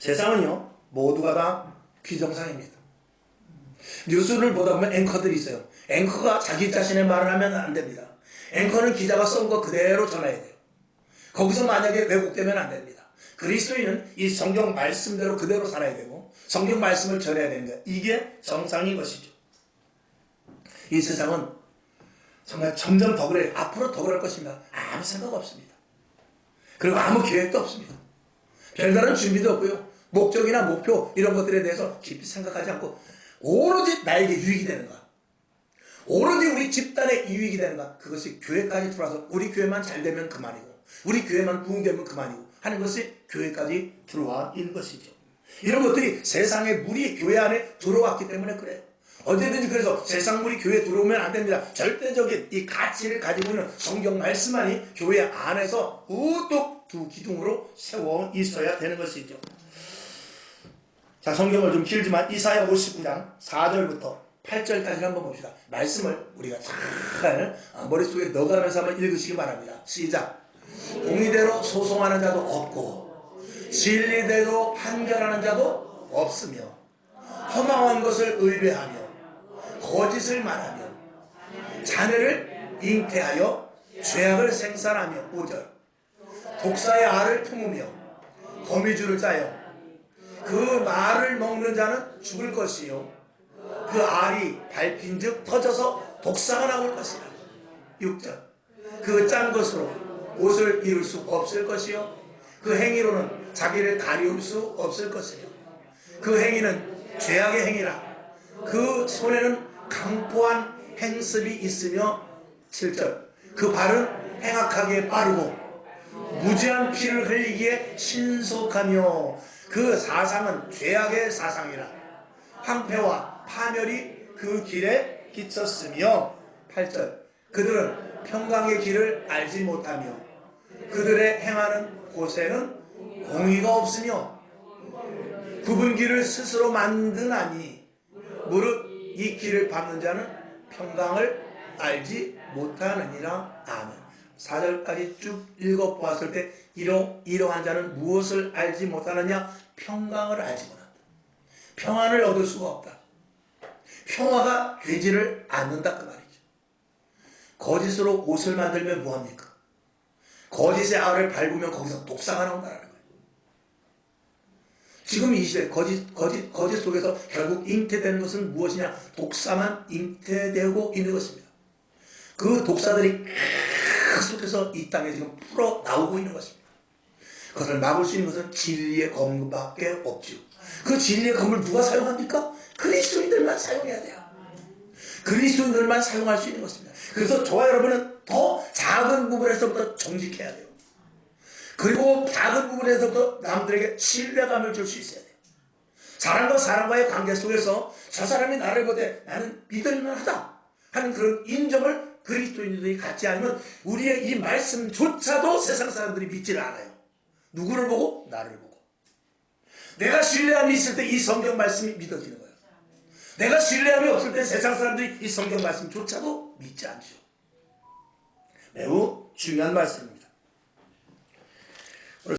세상은요 모두가 다 비정상입니다. 뉴스를 보다 보면 앵커들이 있어요. 앵커가 자기 자신의 말을 하면 안 됩니다. 앵커는 기자가 써온 거 그대로 전해야 돼요. 거기서 만약에 왜곡되면 안 됩니다. 그리스도인은 이 성경 말씀대로 그대로 살아야 되고 성경 말씀을 전해야 되는 거예요. 이게 정상인 것이죠. 이 세상은 정말 점점 더 그래요. 앞으로 더 그럴 것입니다. 아무 생각 없습니다. 그리고 아무 계획도 없습니다. 별다른 준비도 없고요. 목적이나 목표 이런 것들에 대해서 깊이 생각하지 않고 오로지 나에게 유익이 되는가, 오로지 우리 집단의 유익이 되는가, 그것이 교회까지 들어와서 우리 교회만 잘 되면 그만이고 우리 교회만 부흥되면 그만이고 하는 것이 교회까지 들어와 있는 것이죠. 이런 것들이 세상의 물이 교회 안에 들어왔기 때문에 그래요. 언제든지 그래서 세상 물이 교회에 들어오면 안 됩니다. 절대적인 이 가치를 가지고 있는 성경 말씀만이 교회 안에서 우뚝 두 기둥으로 세워 있어야 되는 것이죠. 자, 성경을 좀 길지만 이사야 59장 4절부터 8절까지 한번 봅시다. 말씀을 우리가 잘 머릿속에 넣어가면서 한번 읽으시기 바랍니다. 시작. 공의대로 소송하는 자도 없고 진리대로 판결하는 자도 없으며 허망한 것을 의뢰하며 거짓을 말하며 자네를 잉태하여 죄악을 생산하며 5절 독사의 알을 품으며 거미줄을 짜요. 그 말을 먹는 자는 죽을 것이요 그 알이 밟힌즉 터져서 독사가 나올 것이라. 6절 그 짠 것으로 옷을 이룰 수 없을 것이요 그 행위로는 자기를 가리울 수 없을 것이며 그 행위는 죄악의 행위라. 그 손에는 강포한 행습이 있으며 7절 그 발은 행악하게 빠르고 무지한 피를 흘리기에 신속하며 그 사상은 죄악의 사상이라. 황폐와 파멸이 그 길에 끼쳤으며 8절 그들은 평강의 길을 알지 못하며 그들의 행하는 곳에는 공의가 없으며 굽은 길을 스스로 만드나니 무릇 이 길을 밟는 자는 평강을 알지 못하느니라. 아멘. 4절까지 쭉 읽어보았을 때 이러한 자는 무엇을 알지 못하느냐? 평강을 알지 못한다. 평안을 얻을 수가 없다. 평화가 되지를 않는다 그 말이죠. 거짓으로 옷을 만들면 뭐합니까? 거짓의 알을 밟으면 거기서 독사가 나온다는 거예요. 지금 이 시대 거짓 속에서 결국 잉태되는 것은 무엇이냐? 독사만 잉태되고 있는 것입니다. 그 독사들이 계속해서 이 땅에 지금 풀어 나오고 있는 것입니다. 그것을 막을 수 있는 것은 진리의 검밖에 없죠. 그 진리의 검을 누가 사용합니까? 그리스도인들만 사용해야 돼요. 그리스도인들만 사용할 수 있는 것입니다. 그래서 저와 여러분은 더 작은 부분에서부터 정직해야 돼요. 그리고 작은 부분에서부터 남들에게 신뢰감을 줄 수 있어야 돼요. 사람과 사람과의 관계 속에서 저 사람이 나를 보되 나는 믿을만하다 하는 그런 인정을 그리스도인들이 갖지 않으면 우리의 이 말씀조차도 세상 사람들이 믿지를 않아요. 누구를 보고? 나를 보고. 내가 신뢰함이 있을 때 이 성경 말씀이 믿어지는 거예요. 내가 신뢰함이 없을 때 세상 사람들이 이 성경 말씀조차도 믿지 않죠. 매우 중요한 말씀입니다.